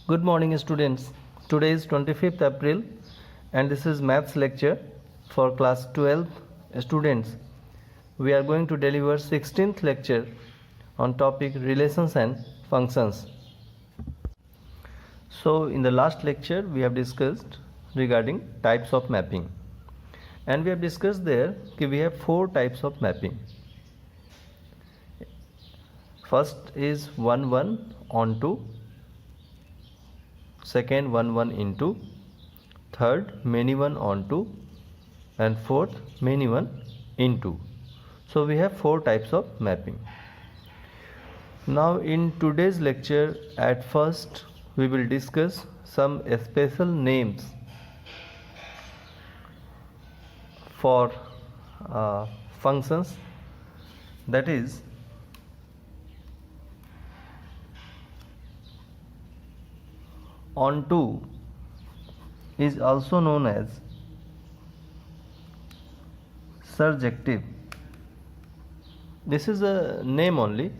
Good morning students. Today is 25th April and this is maths lecture for class 12 students. We are going to deliver 16th lecture on topic relations and functions. So in the last lecture we have discussed regarding types of mapping and we have discussed there that we have four types of mapping. First is 1-1 onto, second 1-1 into, third many one onto, and fourth many one into. So we have four types of mapping. Now in today's lecture, at first we will discuss some special names for functions, that is onto is also known as surjective. This is a name only.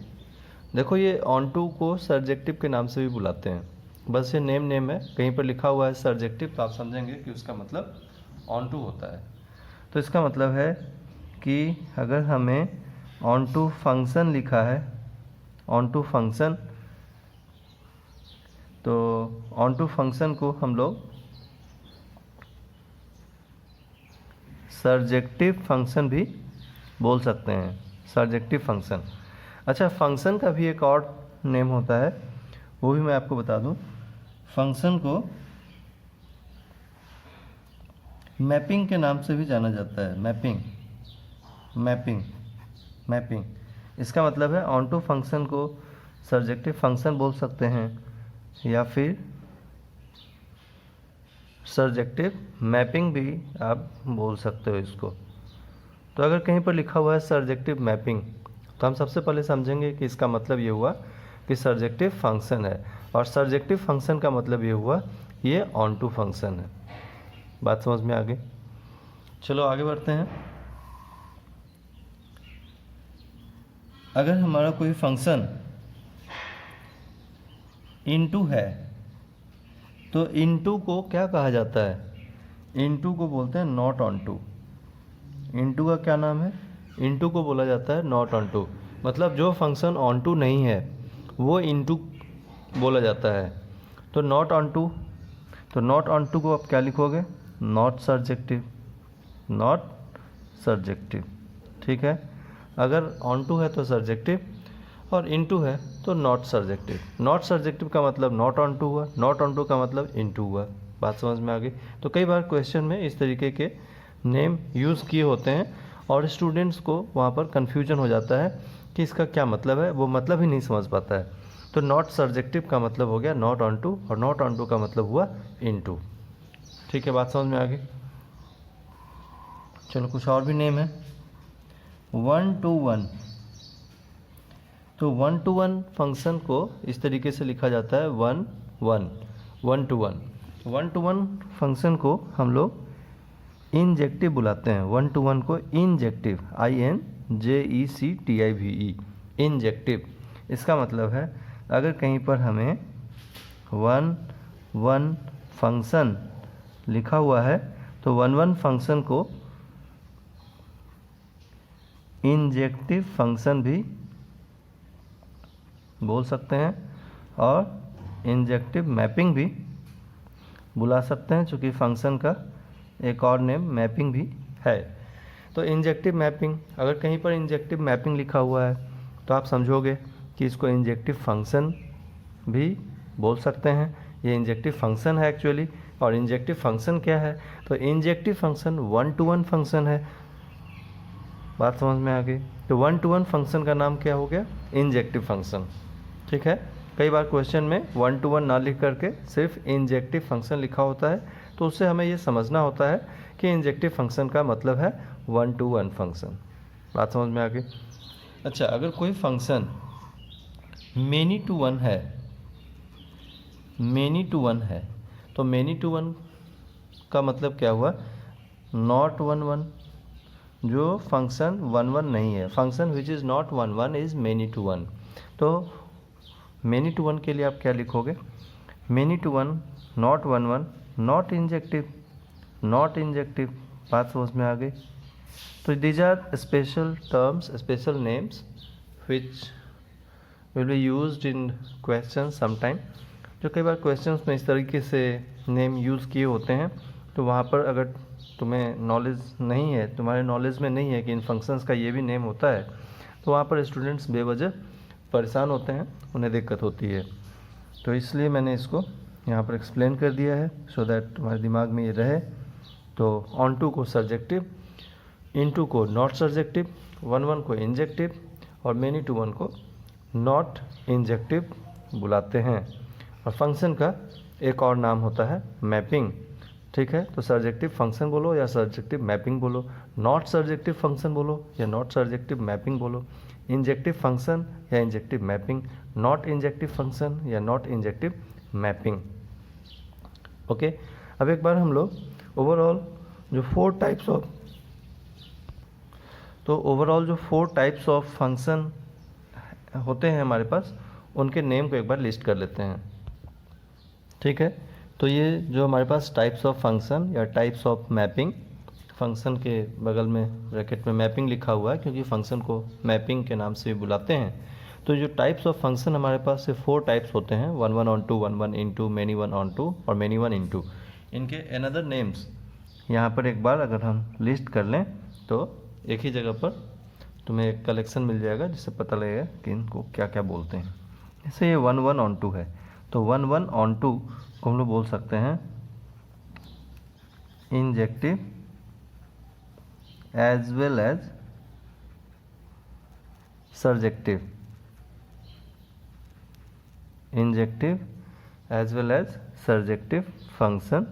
देखो ये onto को surjective के नाम से भी बुलाते हैं, बस ये नेम है. कहीं पर लिखा हुआ है surjective तो आप समझेंगे कि उसका मतलब onto होता है. तो इसका मतलब है कि अगर हमें onto फंक्शन लिखा है, onto फंक्शन, तो onto फंक्शन को हम लोग सर्जेक्टिव फंक्शन भी बोल सकते हैं. Surjective function. अच्छा, फंक्शन का भी एक और नेम होता है, वो भी मैं आपको बता दूं. फंक्शन को मैपिंग के नाम से भी जाना जाता है. मैपिंग. इसका मतलब है onto फंक्शन को सर्जेक्टिव फंक्शन बोल सकते हैं या फिर सर्जेक्टिव मैपिंग भी आप बोल सकते हो इसको. तो अगर कहीं पर लिखा हुआ है सर्जेक्टिव मैपिंग तो हम सबसे पहले समझेंगे कि इसका मतलब ये हुआ कि सर्जेक्टिव फंक्शन है, और सर्जेक्टिव फंक्शन का मतलब ये हुआ ये onto फंक्शन है. बात समझ में आ गई? चलो आगे बढ़ते हैं. अगर हमारा कोई फंक्शन इनटू है तो इनटू को क्या कहा जाता है? इनटू को बोलते हैं नॉट onto. इनटू का क्या नाम है? इनटू को बोला जाता है नॉट onto. मतलब जो फंक्शन onto नहीं है वो इनटू बोला जाता है. तो नॉट onto को आप क्या लिखोगे? Not surjective. ठीक है. अगर onto है तो सर्जेक्टिव और इनटू है तो नॉट सर्जेक्टिव. नॉट सर्जेक्टिव का मतलब नॉट onto हुआ, नॉट onto का मतलब इनटू हुआ. बात समझ में आ गई? तो कई बार क्वेश्चन में इस तरीके के नेम यूज़ किए होते हैं और स्टूडेंट्स को वहाँ पर कन्फ्यूजन हो जाता है कि इसका क्या मतलब है, वो मतलब ही नहीं समझ पाता है. तो नॉट सर्जेक्टिव का मतलब हो गया नॉट onto और नॉट onto का मतलब हुआ इनटू. ठीक है, बात समझ में आ गई? चलो कुछ और भी नेम है. 1-1. तो 1-1 फंक्शन को इस तरीके से लिखा जाता है 1-1 फंक्शन को हम लोग इंजेक्टिव बुलाते हैं. 1-1 को इंजेक्टिव, INJECTIVE, इंजेक्टिव. इसका मतलब है अगर कहीं पर हमें 1-1 फंक्शन लिखा हुआ है तो 1-1 फंक्शन को इंजेक्टिव फंक्शन भी बोल सकते हैं और इंजेक्टिव मैपिंग भी बुला सकते हैं, चूँकि फंक्शन का एक और नेम मैपिंग भी है. तो इंजेक्टिव मैपिंग, अगर कहीं पर इंजेक्टिव मैपिंग लिखा हुआ है तो आप समझोगे कि इसको इंजेक्टिव फंक्शन भी बोल सकते हैं. ये इंजेक्टिव फंक्शन है एक्चुअली. और इंजेक्टिव फंक्शन क्या है? तो इंजेक्टिव फंक्शन 1-1 फंक्शन है. बात समझ में आ गई? तो 1-1 फंक्शन का नाम क्या हो गया? Injective function. ठीक है. कई बार क्वेश्चन में 1-1 ना लिख करके सिर्फ इंजेक्टिव फंक्शन लिखा होता है, तो उससे हमें ये समझना होता है कि इंजेक्टिव फंक्शन का मतलब है 1-1 फंक्शन. बात समझ में आ गई? अच्छा, अगर कोई फंक्शन मेनी टू वन है तो मेनी टू वन का मतलब क्या हुआ? नॉट 1-1. जो फंक्शन 1-1 नहीं है, function which is not 1-1 is many to one. तो मेनी टू वन के लिए आप क्या लिखोगे? many to one, not one one, not injective, बात समझ में आ गई। तो these are special terms, special names which will be used in questions sometime, जो कई बार questions में इस तरीके से नेम यूज़ किए होते हैं। तो वहाँ पर अगर तुम्हें नॉलेज नहीं है, तुम्हारे नॉलेज में नहीं है कि इन फंक्शंस का ये भी नेम होता है, तो वहाँ पर स्टूडेंट्स बेवजह परेशान होते हैं, उन्हें दिक्कत होती है। तो इसलिए मैंने इसको यहाँ पर एक्सप्लेन कर दिया है सो दैट तुम्हारे दिमाग में ये रहे। तो ऑन टू को सब्जेक्टिव, इन टू को नॉट सब्जेक्टिव, वन वन को इंजेक्टिव और मेनी टू वन को नॉट इंजेक्टिव बुलाते हैं। और फंक्शन का एक और नाम होता है मैपिंग। ठीक है, तो सब्जेक्टिव फंक्शन बोलो या सब्जेक्टिव मैपिंग बोलो, नॉट सब्जेक्टिव फंक्शन बोलो या नॉट सब्जेक्टिव मैपिंग बोलो, इंजेक्टिव फंक्शन या injective mapping, not injective function या नॉट इंजेक्टिव मैपिंग। ओके, अब एक बार हम लोग ओवरऑल जो फोर टाइप्स ऑफ फंक्शन होते हैं हमारे पास, उनके नेम को एक बार लिस्ट कर लेते हैं। ठीक है, तो ये जो हमारे पास टाइप्स ऑफ फंक्शन या टाइप्स ऑफ मैपिंग, फंक्शन के बगल में ब्रैकेट में मैपिंग लिखा हुआ है क्योंकि फंक्शन को मैपिंग के नाम से भी बुलाते हैं। तो जो टाइप्स ऑफ फंक्शन हमारे पास से 4 टाइप्स होते हैं, 1 1 onto, 1 1 into, many 1 onto और मेनी 1 इनटू। इनके अनदर नेम्स यहाँ पर एक बार अगर हम लिस्ट कर लें तो एक ही जगह पर तुम्हें एक कलेक्शन मिल जाएगा जिससे पता लगेगा कि इनको क्या क्या बोलते हैं। जैसे ये 1 1 ऑन टू है, तो 1 1 ऑन टू को हम लोग बोल सकते हैं injective as well as surjective, injective as well as surjective function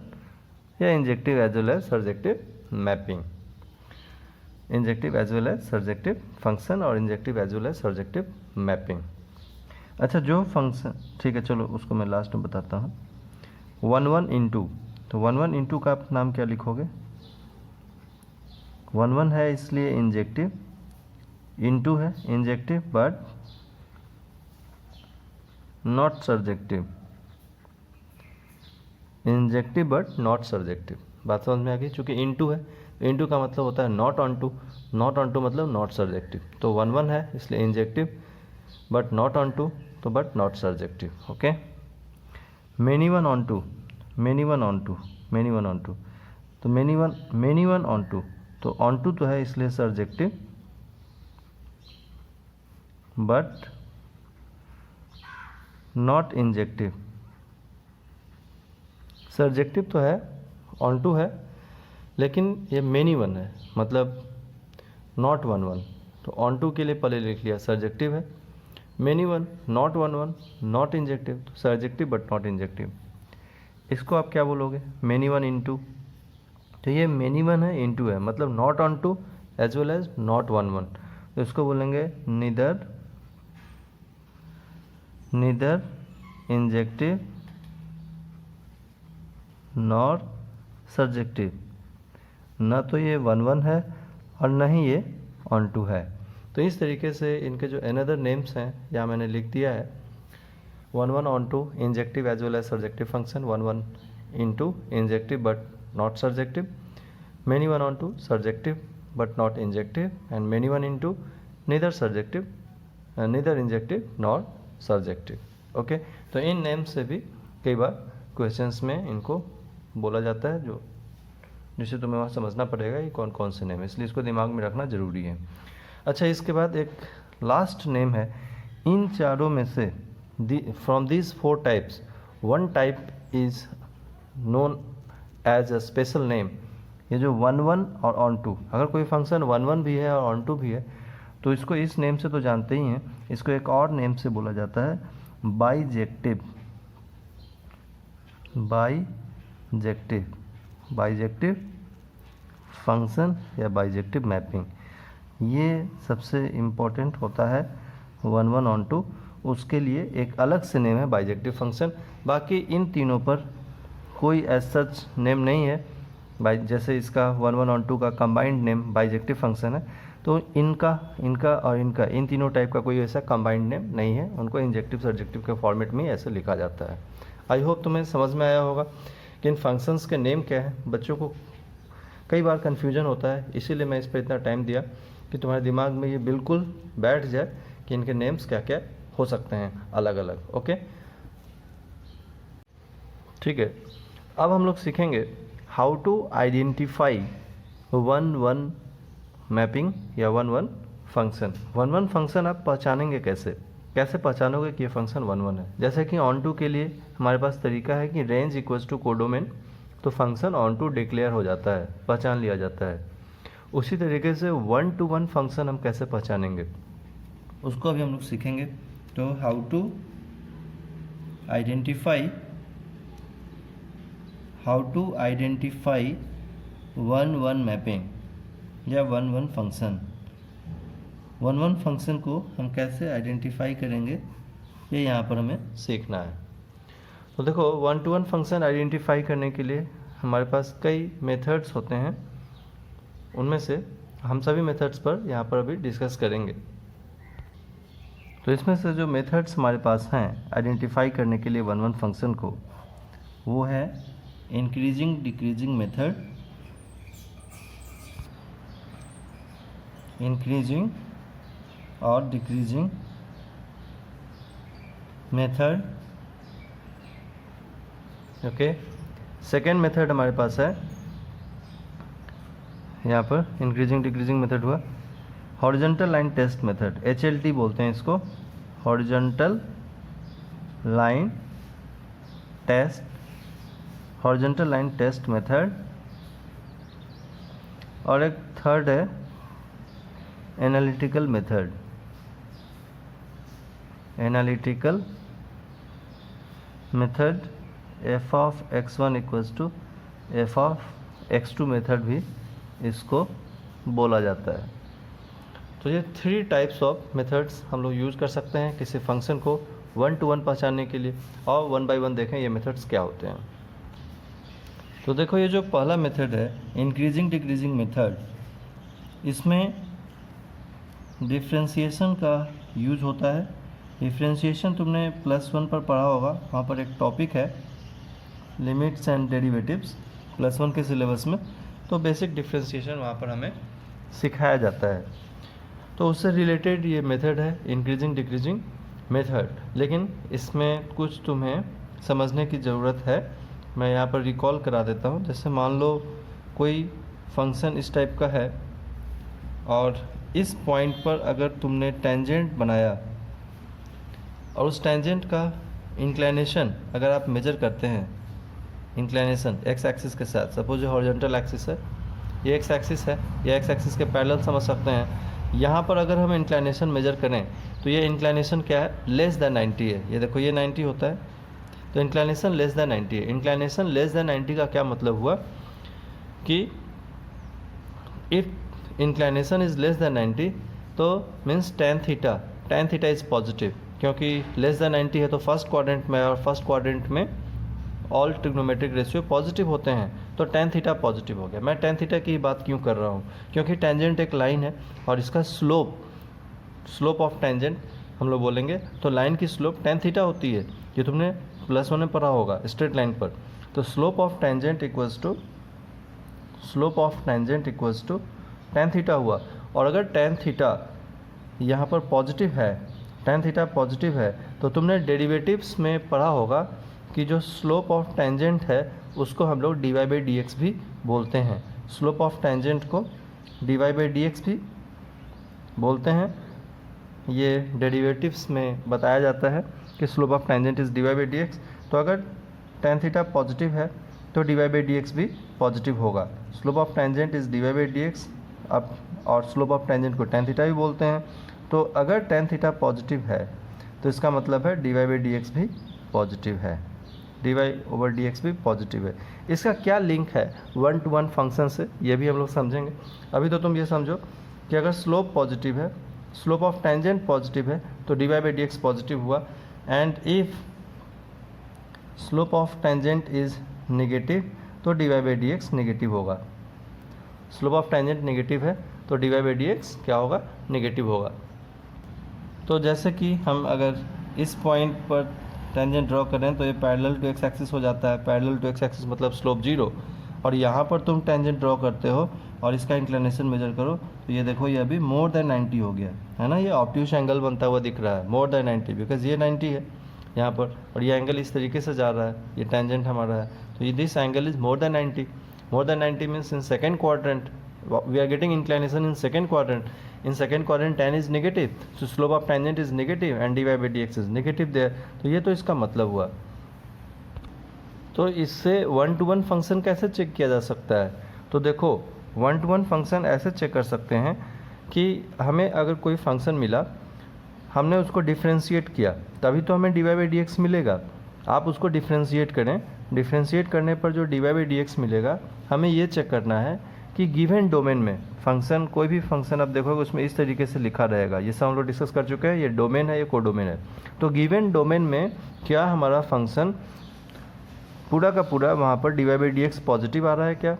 या injective as well as surjective mapping, injective as well as surjective function और injective as well as surjective mapping. अच्छा, जो फंक्शन, ठीक है चलो उसको मैं लास्ट में बताता हूँ। 1 1 इनटू, तो 1 1 इनटू का आप नाम क्या लिखोगे? 1 1 है इसलिए इंजेक्टिव, इनटू है injective but not surjective, injective but not surjective. बात समझ में आ गई? चूँकि इनटू है, इनटू का मतलब होता है not onto, not onto मतलब नॉट सर्जेक्टिव। तो 1 1 है इसलिए injective but not onto, तो but not surjective. Okay, many 1 onto, many 1 onto, many 1 onto, तो मेनी वन ऑन टू, तो ऑन टू तो है इसलिए surjective but not injective. Surjective तो है, ऑन टू है, लेकिन ये मेनी 1 है मतलब नॉट 1 1, तो ऑन टू के लिए पहले लिख लिया सर्जेक्टिव है, मेनी 1 नॉट 1 1 नॉट इंजेक्टिव, तो सर्जेक्टिव बट नॉट इंजेक्टिव। इसको आप क्या बोलोगे? मेनी 1 इनटू, तो ये मेनी 1 है इनटू है मतलब not onto as well as not 1 1, तो इसको बोलेंगे नीदर इंजेक्टिव नॉर सर्जेक्टिव। ना तो ये 1 1 है और ना ही ये ऑन टू है। तो इस तरीके से इनके जो अनदर नेम्स हैं यहाँ मैंने लिख दिया है। 1 1 onto injective as well as surjective function, 1 1 into injective but not surjective, many 1 onto surjective but not injective and many 1 into neither surjective, neither injective nor surjective. Okay, तो इन name से भी कई बार questions में इनको बोला जाता है, जो जिसे तुम्हें वहाँ समझना पड़ेगा ये कौन कौन से नेम है, इसलिए इसको दिमाग में रखना ज़रूरी है। अच्छा, इसके बाद एक लास्ट नेम है। इन चारों में से from this 4 types 1 type is known as a special name. ये जो 1 1 और ऑन टू, अगर कोई फंक्शन 1 1 भी है और ऑन टू भी है तो इसको इस नेम से तो जानते ही हैं, इसको एक और नेम से बोला जाता है बाईजेक्टिव, बाईजेक्टिव फंक्शन या बाईजेक्टिव मैपिंग। ये सबसे इम्पोर्टेंट होता है 1 1 ऑन टू, उसके लिए एक अलग से नेम है बाईजेक्टिव फंक्शन। बाकी इन तीनों पर कोई एज सच नेम नहीं है। जैसे इसका 1 1 ऑन टू का कंबाइंड नेम बाईजेक्टिव फंक्शन है, तो इनका और इनका इन तीनों टाइप का कोई ऐसा कंबाइंड नेम नहीं है, उनको इंजेक्टिव सर्जेक्टिव के फॉर्मेट में ऐसे लिखा जाता है। आई होप तुम्हें समझ में आया होगा कि इन फंक्शंस के नेम क्या है। बच्चों को कई बार कन्फ्यूजन होता है, इसीलिए मैं इस पर इतना टाइम दिया कि तुम्हारे दिमाग में ये बिल्कुल बैठ जाए कि इनके नेम्स क्या क्या हो सकते हैं अलग अलग। ओके, ठीक है। अब हम लोग सीखेंगे हाउ टू आइडेंटिफाई 1-1 मैपिंग या 1-1 फंक्शन। 1-1 फंक्शन आप पहचानेंगे कैसे पहचानोगे कि ये फंक्शन 1-1 है। जैसे कि ऑन टू के लिए हमारे पास तरीका है कि रेंज इक्वल्स टू कोडोमेन, तो फंक्शन ऑन टू डिक्लेयर हो जाता है, पहचान लिया जाता है। उसी तरीके से 1-to-1 फंक्शन हम कैसे पहचानेंगे उसको अभी हम लोग सीखेंगे। तो हाउ टू आइडेंटिफाई 1-1 मैपिंग या 1-1 फंक्शन। 1-1 फंक्शन को हम कैसे आइडेंटिफाई करेंगे ये यहाँ पर हमें सीखना है। तो देखो 1-to-1 फंक्शन आइडेंटिफाई करने के लिए हमारे पास कई मेथड्स होते हैं, उनमें से हम सभी मेथड्स पर यहाँ पर अभी डिस्कस करेंगे। तो इसमें से जो मेथड्स हमारे पास हैं आइडेंटिफाई करने के लिए 1-1 फंक्शन को, वो है इंक्रीजिंग डिक्रीजिंग मेथड, इंक्रीजिंग और decreasing method. Okay, second method हमारे पास है यहाँ पर इंक्रीजिंग डिक्रीजिंग मेथड हुआ horizontal line test method, HLT बोलते हैं इसको, horizontal line test, horizontal line test method. और एक थर्ड है analytical method, analytical method f(x1) = f(x2) method भी इसको बोला जाता है। तो ये 3 टाइप्स ऑफ मेथड्स हम लोग यूज़ कर सकते हैं किसी फंक्शन को 1-to-1 पहचानने के लिए। और 1 by 1 देखें ये मेथड्स क्या होते हैं। तो देखो ये जो पहला मेथड है इंक्रीजिंग डिक्रीजिंग मेथड, इसमें डिफ्रेंशिएशन का यूज होता है। डिफ्रेंशिएशन तुमने +1 पर पढ़ा होगा, वहाँ पर एक टॉपिक है लिमिट्स एंड डेरिवेटिव्स +1 के सिलेबस में, तो बेसिक डिफ्रेंशिएशन वहाँ पर हमें सिखाया जाता है। तो उससे रिलेटेड ये मेथड है इंक्रीजिंग डिक्रीजिंग मेथड, लेकिन इसमें कुछ तुम्हें समझने की ज़रूरत है। मैं यहाँ पर रिकॉल करा देता हूँ। जैसे मान लो कोई फंक्शन इस टाइप का है और इस पॉइंट पर अगर तुमने टेंजेंट बनाया और उस टेंजेंट का इंक्लिनेशन अगर आप मेजर करते हैं, इंक्लिनेशन एक्स एक्सिस के साथ, सपोज ये हॉरिजॉन्टल एक्सिस है, ये एक्स एक्सिस है, ये एक्स एक्सिस के पैरेलल समझ सकते हैं। यहाँ पर अगर हम इंक्लिनेशन मेजर करें तो ये इंक्लिनेशन क्या है, लेस देन 90 है। ये देखो ये 90 होता है, तो इंक्लिनेशन लेस देन 90 है। इंक्लिनेशन लेस देन 90 का क्या मतलब हुआ कि if inclination is less then 90 तो means tan theta is positive, क्योंकि लेस देन 90 है तो फर्स्ट क्वाड्रेंट में, और फर्स्ट क्वाड्रेंट में ऑल ट्रिग्नोमेट्रिक रेशियो पॉजिटिव होते हैं, तो tan थीटा पॉजिटिव हो गया। मैं tan थीटा की बात क्यों कर रहा हूँ, क्योंकि टेंजेंट एक लाइन है और इसका स्लोप ऑफ टेंजेंट हम लोग बोलेंगे, तो लाइन की स्लोप tan थीटा होती है। ये तुमने +1 में पढ़ा होगा स्ट्रेट लाइन पर। तो slope of tangent equals to tan theta हुआ। और अगर tan थीटा यहाँ पर पॉजिटिव है, tan थीटा पॉजिटिव है, तो तुमने डेरिवेटिव्स में पढ़ा होगा कि जो स्लोप ऑफ टेंजेंट है उसको हम लोग dy/dx भी बोलते हैं। स्लोप ऑफ टेंजेंट को dy/dx भी बोलते हैं। ये डेरिवेटिव्स में बताया जाता है कि slope of tangent is dy/dx। तो अगर tan थीटा पॉजिटिव है तो dy/dx भी पॉजिटिव होगा। Slope of tangent is dy/dx, अब और स्लोप ऑफ टेंजेंट को tan थीटा भी बोलते हैं। तो अगर tan थीटा पॉजिटिव है तो इसका मतलब है dy/dx भी पॉजिटिव है, dy/dx भी पॉजिटिव है। इसका क्या लिंक है 1-to-1 फंक्शन से, ये भी हम लोग समझेंगे। अभी तो तुम ये समझो कि अगर स्लोप पॉजिटिव है, स्लोप ऑफ टेंजेंट पॉजिटिव है, तो dy/dx पॉजिटिव हुआ। And if slope of tangent is negative तो dy/dx नेगेटिव होगा। स्लोप ऑफ टेंजेंट नेगेटिव है तो dy/dx क्या होगा, नेगेटिव होगा। तो जैसे कि हम अगर इस पॉइंट पर टेंजेंट ड्रॉ करें तो ये पैरेलल टू एक्स एक्सिस हो जाता है। पैरेलल टू एक्स एक्सिस मतलब स्लोप 0, और यहाँ पर तुम टेंजेंट ड्रॉ करते हो और इसका इंक्लिनेशन मेजर करो तो ये देखो ये अभी मोर देन 90 हो गया है ना। ये ऑब्ट्यूस एंगल बनता हुआ दिख रहा है मोर देन 90, बिकॉज ये 90 है यहाँ पर, और ये एंगल इस तरीके से जा रहा है, ये टेंजेंट हमारा है, तो ये this angle is more than 90। More than 90 means in second quadrant we are getting inclination in second quadrant. In second quadrant tan is negative, so slope of tangent is negative and dy by dx is negative there. तो ये तो इसका मतलब हुआ। तो इससे 1-to-1 function कैसे check किया जा सकता है? तो देखो 1-to-1 फंक्शन ऐसे चेक कर सकते हैं कि हमें अगर कोई फंक्शन मिला, हमने उसको डिफ्रेंशिएट किया, तभी तो हमें dy by dx मिलेगा। आप उसको डिफ्रेंशिएट करें, डिफ्रेंशिएट करने पर जो dy by dx मिलेगा, हमें ये चेक करना है कि गिवन डोमेन में फंक्शन, कोई भी फंक्शन आप देखोगे उसमें इस तरीके से लिखा रहेगा। ये सब हम लोग डिस्कस कर चुके हैं, ये डोमेन है, ये कोडोमेन है। तो गिवन डोमेन में क्या हमारा फंक्शन पूरा का पूरा वहाँ पर dy by dx पॉजिटिव आ रहा है क्या?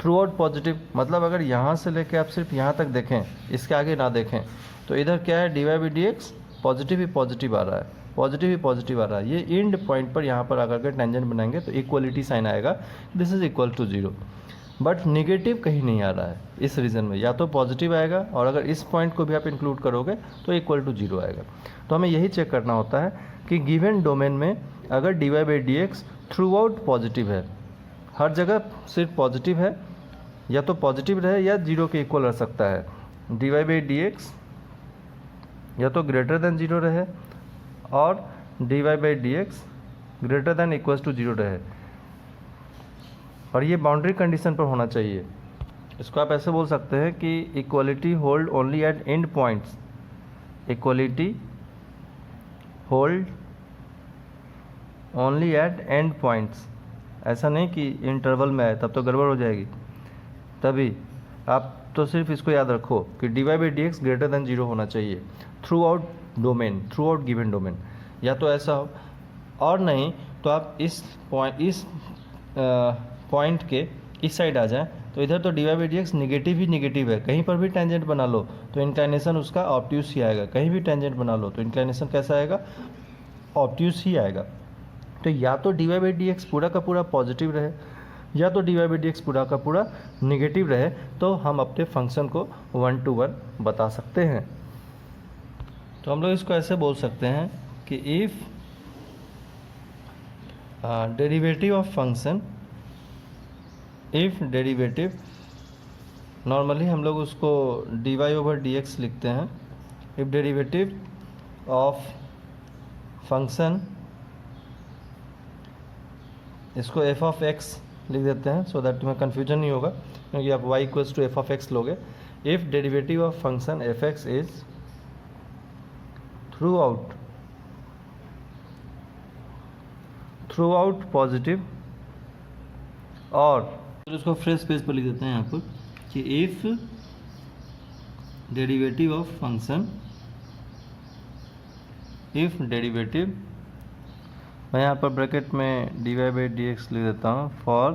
थ्रू आउट पॉजिटिव, मतलब अगर यहाँ से लेके आप सिर्फ यहाँ तक देखें, इसके आगे ना देखें, तो इधर क्या है, dy by dx पॉजिटिव ही पॉजिटिव आ रहा है, पॉजिटिव ही पॉजिटिव आ रहा है। ये एंड पॉइंट पर यहाँ पर आकर के टेंजेंट बनाएंगे तो इक्वलिटी साइन आएगा, this is equal to 0। But negative कहीं नहीं आ रहा है इस रीजन में, या तो पॉजिटिव आएगा और अगर इस पॉइंट को भी आप इंक्लूड करोगे तो इक्वल टू 0 आएगा। तो हमें यही चेक करना होता है कि गिवन डोमेन में अगर dy by dx through out positive है, हर जगह सिर्फ पॉजिटिव है, या तो पॉजिटिव रहे या 0 के इक्वल रह सकता है। dy by dx या तो ग्रेटर देन 0 रहे और dy by dx greater than equal to 0 रहे, और ये बाउंड्री कंडीशन पर होना चाहिए। इसको आप ऐसे बोल सकते हैं कि equality hold only at end points, equality hold only at end points. ऐसा नहीं कि इंटरवल में है, तब तो गड़बड़ हो जाएगी। तभी आप तो सिर्फ इसको याद रखो कि dy by dx greater than 0 होना चाहिए through out domain, through out given domain. या तो ऐसा हो, और नहीं तो आप इस पॉइंट के इस साइड आ जाए, तो इधर तो dy by dx negative he negative है, कहीं पर भी टेंजेंट बना लो तो इंक्लिनेशन उसका ऑब्ट्यूस ही आएगा। कहीं भी टेंजेंट बना लो तो इंक्लिनेशन कैसा आएगा, ऑब्ट्यूस ही आएगा। तो या तो dy by dx पूरा का पूरा पॉजिटिव रहे, या तो dy by dx पूरा का पूरा निगेटिव रहे, तो हम अपने फंक्शन को 1-to-1 बता सकते हैं। तो हम लोग इसको ऐसे बोल सकते हैं कि if derivative of function, if derivative, normally हम लोग उसको dy over dx लिखते हैं। इफ़ डेरिवेटिव ऑफ फंक्शन, इसको f of x लिख देते हैं सो दैट तुम्हें कन्फ्यूजन नहीं होगा, क्योंकि आप y equals to f of x लोगे। If derivative of function f x is throughout positive, और फिर उसको फ्रेश पेज पर लिख देते हैं यहाँ पर कि if derivative of function, if derivative, मैं यहाँ पर ब्रैकेट में dy by dx लिख देता हूँ for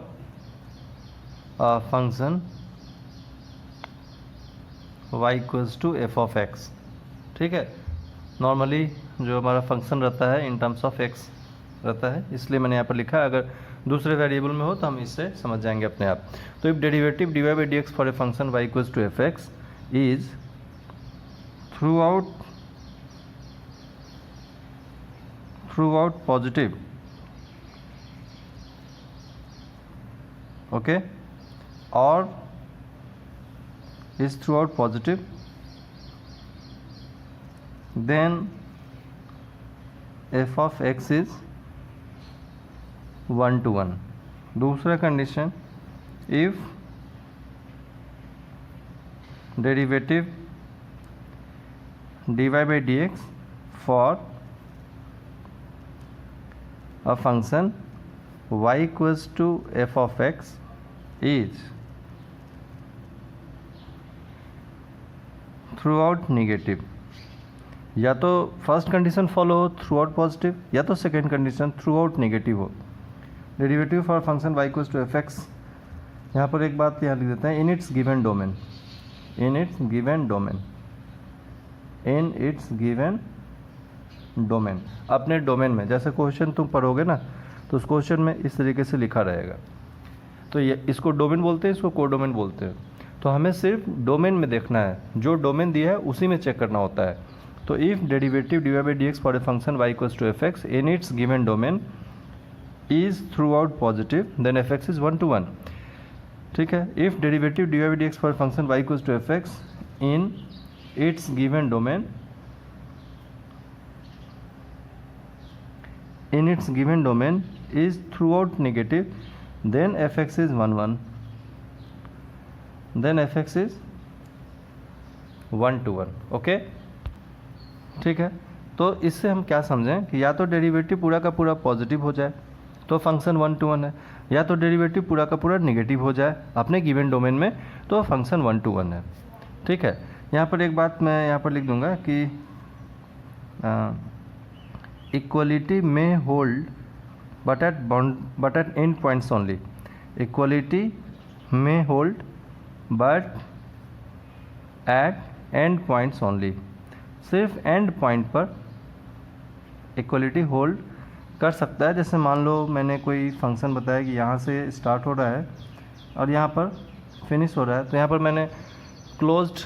function y equals to f of x। ठीक है, नॉर्मली जो हमारा फंक्शन रहता है इन टर्म्स ऑफ x रहता है, इसलिए मैंने यहाँ पर लिखा। अगर दूसरे वेरिएबल में हो तो हम इससे समझ जाएंगे अपने आप। तो if derivative dy by dx for a function y equals to f x is throughout positive, okay, और is throughout positive, then f of x is 1-to-1. दूसरा condition, if derivative dy by dx for a function y equals to f of x is throughout negative. या तो first condition follow हो throughout positive, या तो second condition throughout negative हो। Derivative for function y equals to f x, यहाँ पर एक बात यहाँ लिख देते हैं, in its given domain, in its given domain, in its given domain, अपने डोमेन में। जैसे क्वेश्चन तुम पढ़ोगे ना तो उस क्वेश्चन में इस तरीके से लिखा रहेगा, तो ये इसको डोमेन बोलते हैं, इसको कोडोमेन बोलते हैं। तो हमें सिर्फ डोमेन में देखना है, जो डोमेन दिया है उसी में चेक करना होता है। तो if derivative d y by d x for a function y equals to f x in its given domain is throughout positive then f x is 1 to 1। ठीक है, if derivative d y by d x for function y equals to f x in its given domain is throughout negative then fx is 1 1, then fx is 1 to 1। Okay, ठीक है। तो इससे हम क्या समझें कि या तो डेरिवेटिव पूरा का पूरा पॉजिटिव हो जाए तो फंक्शन 1 to 1 है, या तो डेरिवेटिव पूरा का पूरा नेगेटिव हो जाए अपने गिवन डोमेन में तो फंक्शन 1 to 1 है। ठीक है, यहाँ पर एक बात मैं यहाँ पर लिख दूंगा कि इक्वलिटी में hold but at end points only। equality may hold but at end points only। सिर्फ एंड पॉइंट पर इक्वलिटी होल्ड कर सकता है। जैसे मान लो मैंने कोई फंक्शन बताया कि यहाँ से स्टार्ट हो रहा है और यहाँ पर फिनिश हो रहा है, तो यहाँ पर मैंने क्लोज्ड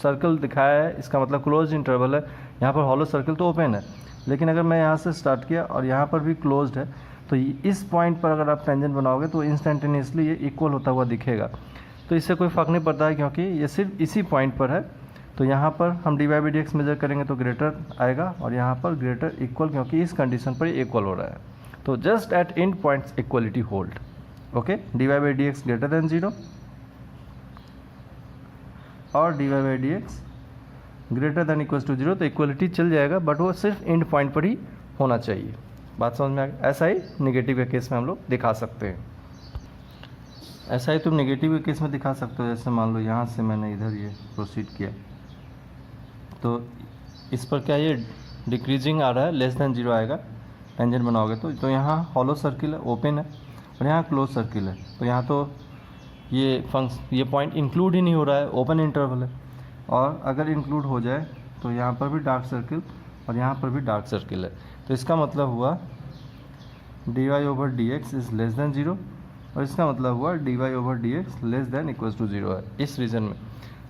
सर्कल दिखाया है, इसका मतलब क्लोज्ड इंटरवल है। यहाँ पर हॉलो सर्कल तो ओपन है, लेकिन अगर मैं यहाँ से स्टार्ट किया और यहाँ पर भी क्लोज्ड है तो इस पॉइंट पर अगर आप टेंजेंट बनाओगे तो इंस्टेंटेनियसली ये इक्वल होता हुआ दिखेगा। तो इससे कोई फ़र्क नहीं पड़ता है क्योंकि ये सिर्फ इसी पॉइंट पर है। तो यहाँ पर हम d y by d x measure करेंगे तो ग्रेटर आएगा और यहाँ पर ग्रेटर इक्वल, क्योंकि इस कंडीशन पर इक्वल हो रहा है। तो just at end points equality hold. Okay, d y by d x greater than 0 और d y by d x greater than equals to 0, तो इक्वलिटी चल जाएगा बट वो सिर्फ एंड पॉइंट पर ही होना चाहिए। बात समझ में आ गई? ऐसा ही नेगेटिव के केस में हम लोग दिखा सकते हैं। ऐसा ही तुम नेगेटिव के केस में दिखा सकते हो। जैसे मान लो यहाँ से मैंने इधर ये प्रोसीड किया तो इस पर क्या ये डिक्रीजिंग आ रहा है, लेस देन 0 आएगा टेंजेंट बनाओगे तो यहाँ हॉलो सर्किल है, ओपन है, और यहाँ क्लोज सर्किल है। तो यहाँ तो ये पॉइंट इंक्लूड ही नहीं हो रहा है, ओपन इंटरवल है। और अगर इंक्लूड हो जाए तो यहाँ पर भी डार्क सर्किल और यहाँ पर भी डार्क सर्किल है। तो इसका मतलब हुआ d y over d x is less than 0 और इसका मतलब हुआ d y over d x less than equals to 0 है इस रीजन में।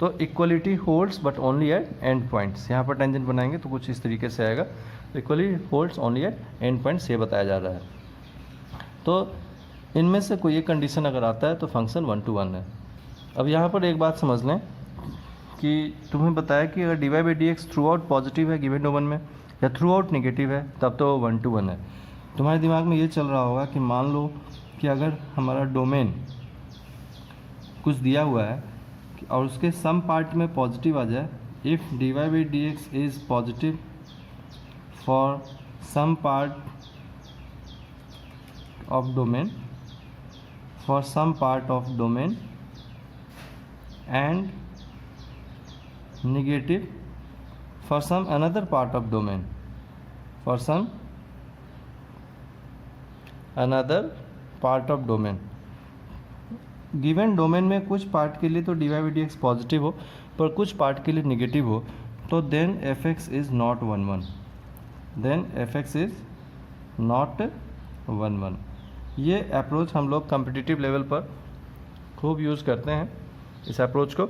तो equality holds but only at end points. यहाँ पर टेंजेंट बनाएंगे तो कुछ इस तरीके से आएगा, equality holds only at end points, ये बताया जा रहा है। तो इनमें से कोई एक कंडीशन अगर आता है तो फंक्शन 1 to 1 है। अब यहाँ पर एक बात समझ लें कि तुम्हें बताया कि अगर d y by d x throughout positive है गिवन डोमेन में या थ्रू आउट नेगेटिव है तब तो 1 to 1 है। तुम्हारे दिमाग में ये चल रहा होगा कि मान लो कि अगर हमारा डोमेन कुछ दिया हुआ है और उसके सम पार्ट में पॉजिटिव आ जाए, if d y by d x is positive for some part of domain and negative for some another part of domain, given domain में कुछ पार्ट के लिए तो d y by d x positive हो पर कुछ पार्ट के लिए निगेटिव हो, तो then f x is not 1 1, ये अप्रोच हम लोग कम्पिटिटिव लेवल पर खूब यूज़ करते हैं इस अप्रोच को।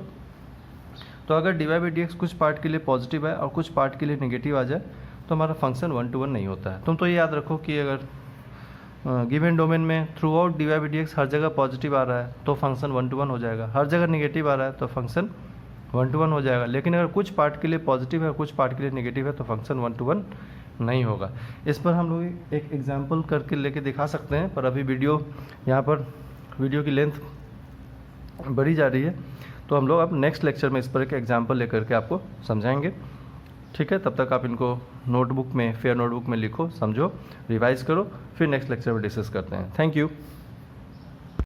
तो अगर d y by d x कुछ पार्ट के लिए पॉजिटिव है और कुछ पार्ट के लिए नेगेटिव आ जाए तो हमारा फंक्शन 1 to 1 नहीं होता है। तुम तो ये याद रखो कि अगर गिवन डोमेन में throughout d y by d x हर जगह पॉजिटिव आ रहा है तो फंक्शन 1 to 1 हो जाएगा, हर जगह नेगेटिव आ रहा है तो फंक्शन 1 to 1 हो जाएगा। लेकिन अगर कुछ पार्ट के लिए पॉजिटिव है और कुछ पार्ट के लिए नेगेटिव है तो फंक्शन 1 to 1 नहीं होगा। इस पर हम लोग एक एग्जाम्पल करके लेके दिखा सकते हैं, पर अभी यहाँ पर वीडियो की लेंथ बढ़ी जा रही है, तो हम लोग अब नेक्स्ट लेक्चर में इस पर एक एग्जाम्पल लेकर के आपको समझाएंगे। ठीक है, तब तक आप इनको नोटबुक में, फेयर नोटबुक में लिखो, समझो, रिवाइज करो, फिर नेक्स्ट लेक्चर में डिस्कस करते हैं। Thank you.